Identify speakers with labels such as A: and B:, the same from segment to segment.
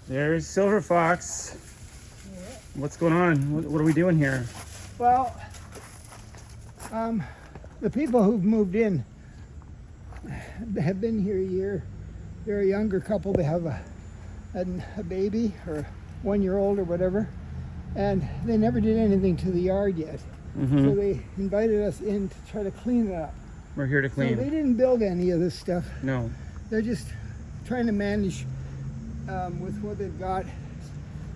A: There's Silver Fox. What's going on? What are we doing here?
B: Well, the people who've moved in have been here a year. They're a younger couple. They have a baby or 1 year old or whatever, and they never did anything to the yard yet. So they invited us in to try to clean it up.
A: We're here to clean.
B: So they didn't build any of this stuff.
A: No.
B: They're just trying to manage with what they've got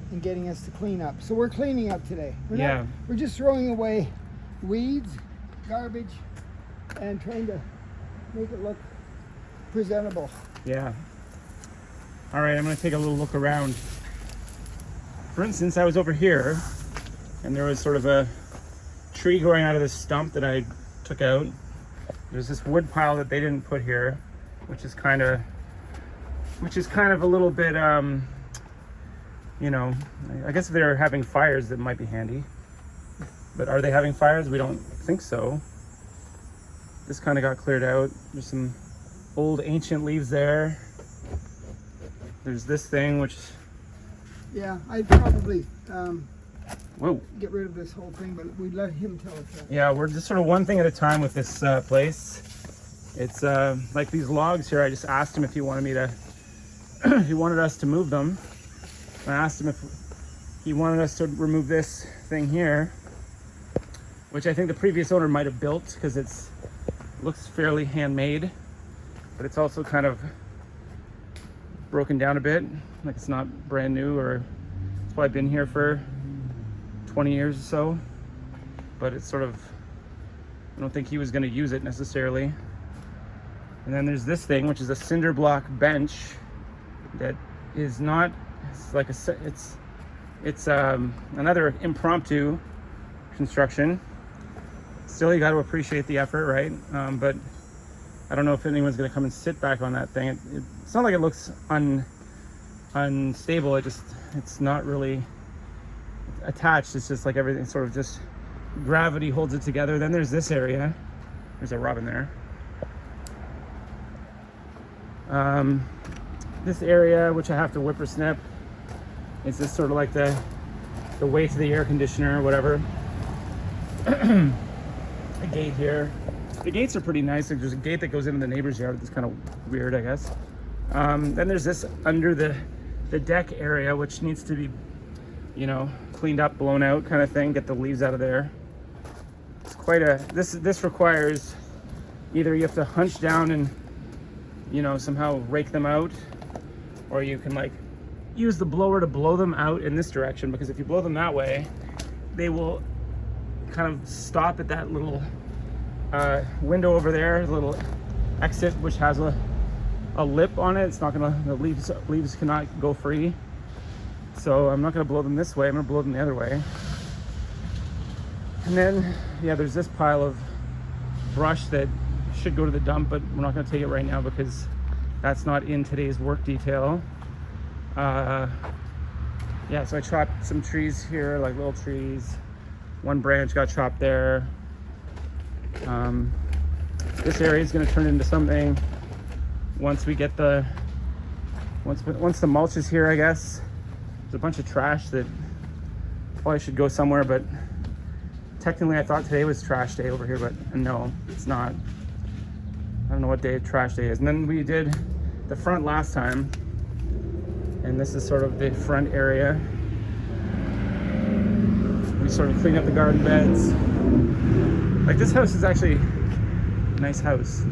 B: and getting us to clean up. So we're cleaning up today. We're just throwing away weeds, garbage, and trying to make it look presentable.
A: Yeah. All right, I'm gonna take a little look around. For instance, I was over here and there was sort of a tree growing out of this stump that I took out. There's this wood pile that they didn't put here, which is kind of a little bit, you know, I guess if they're having fires, that might be handy. But are they having fires? We don't think so. This kind of got cleared out. There's some old ancient leaves there. There's this thing, which...
B: Yeah, I'd probably
A: Whoa.
B: get rid of this whole thing, but we'd let him tell us that.
A: Yeah, we're just sort of one thing at a time with this place. It's like these logs here. I just asked him if he wanted me to, if he wanted us to move them. I asked him if he wanted us to remove this thing here, which I think the previous owner might have built because it looks fairly handmade, but it's also kind of broken down a bit, like it's not brand new, or it's probably been here for 20 years or so, but it's sort of, I don't think he was going to use it necessarily. And then there's this thing, which is a cinder block bench that is not, it's like it's another impromptu construction. Still, you got to appreciate the effort, right? But I don't know if anyone's going to come and sit back on that thing. It's not like it looks unstable. It's not really attached. It's just like everything sort of just gravity holds it together. Then there's this area. There's a robin there. This area, which I have to whippersnip, is this sort of like the way to the air conditioner or whatever. A gate here. The gates are pretty nice. Like, there's a gate that goes into the neighbor's yard. It's kind of weird, I guess. Then there's this under the deck area, which needs to be, you know, cleaned up, blown out kind of thing. Get the leaves out of there. It's quite a, this requires either you have to hunch down and, you know, somehow rake them out, or you can like use the blower to blow them out in this direction, because if you blow them that way, they will kind of stop at that little window over there, the little exit, which has a lip on it. It's not gonna, the leaves cannot go free. So I'm not gonna blow them this way, I'm gonna blow them the other way. And then, yeah, there's this pile of brush that should go to the dump, but we're not gonna take it right now because that's not in today's work detail. Yeah, so I chopped some trees here, like little trees. One branch got chopped there. This area is going to turn into something once we get once the mulch is here, I guess. There's a bunch of trash that probably should go somewhere, but technically I thought today was trash day over here, but no, it's not. I don't know what day trash day is. And then we did the front last time, and this is sort of the front area. We sort of cleaned up the garden beds. Like, this house is actually a nice house.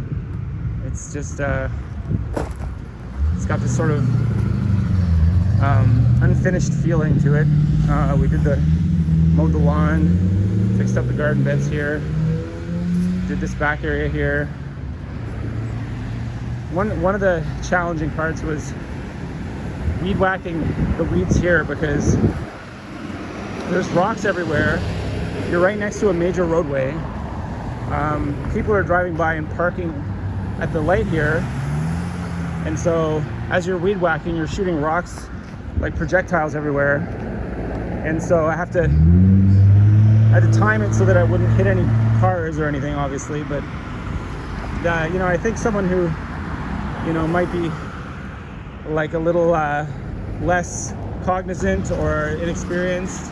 A: It's just, it's got this sort of unfinished feeling to it. We did mowed the lawn, fixed up the garden beds here, did this back area here. One of the challenging parts was weed whacking the weeds here, because there's rocks everywhere. You're right next to a major roadway. People are driving by and parking at the light here. And so as you're weed whacking, you're shooting rocks like projectiles everywhere. And so I had to time it so that I wouldn't hit any cars or anything, obviously. But, you know, I think someone who, you know, might be like a little less cognizant or inexperienced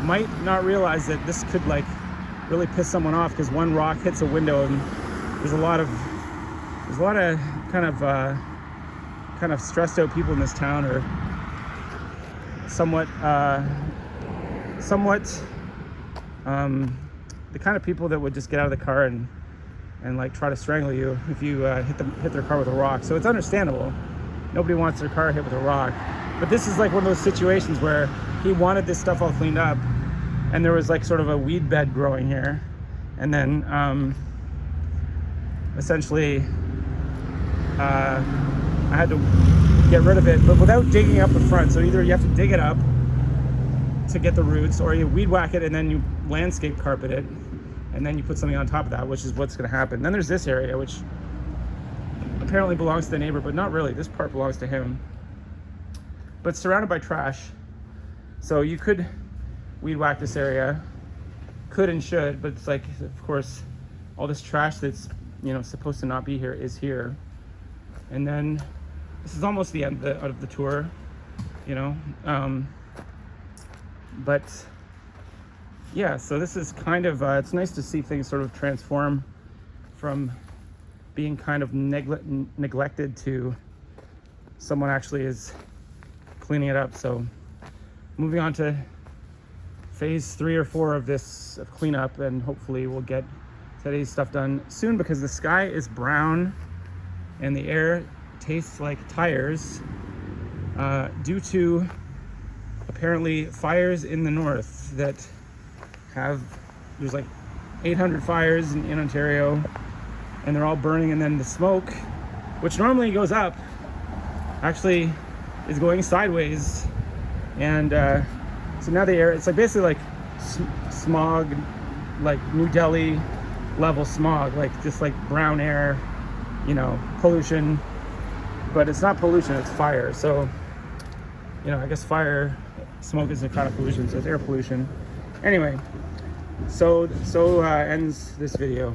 A: might not realize that this could like really piss someone off, because one rock hits a window, and there's a lot of kind of stressed out people in this town, or somewhat the kind of people that would just get out of the car and like try to strangle you if you hit their car with a rock. So it's understandable. Nobody wants their car hit with a rock. But this is like one of those situations where he wanted this stuff all cleaned up, and there was like sort of a weed bed growing here, and then essentially I had to get rid of it, but without digging up the front. So either you have to dig it up to get the roots, or you weed whack it and then you landscape carpet it, and then you put something on top of that, which is what's going to happen. Then there's this area, which apparently belongs to the neighbor, but not really. This part belongs to him, but it's surrounded by trash. So you could weed whack this area, could and should, but it's like, of course, all this trash that's, you know, supposed to not be here is here. And then this is almost the end of the tour, you know. But yeah, so this is kind of, it's nice to see things sort of transform from being kind of neglected to someone actually is cleaning it up. So moving on to phase 3 or 4 of this cleanup, and hopefully we'll get today's stuff done soon, because the sky is brown and the air tastes like tires due to apparently fires in the north that there's like 800 fires in Ontario, and they're all burning, and then the smoke, which normally goes up, actually is going sideways. And so now the air, it's like basically like smog, like New Delhi level smog, like just like brown air, you know, pollution. But it's not pollution, it's fire. So, you know, I guess smoke is a kind of pollution, so it's air pollution. Anyway, so ends this video.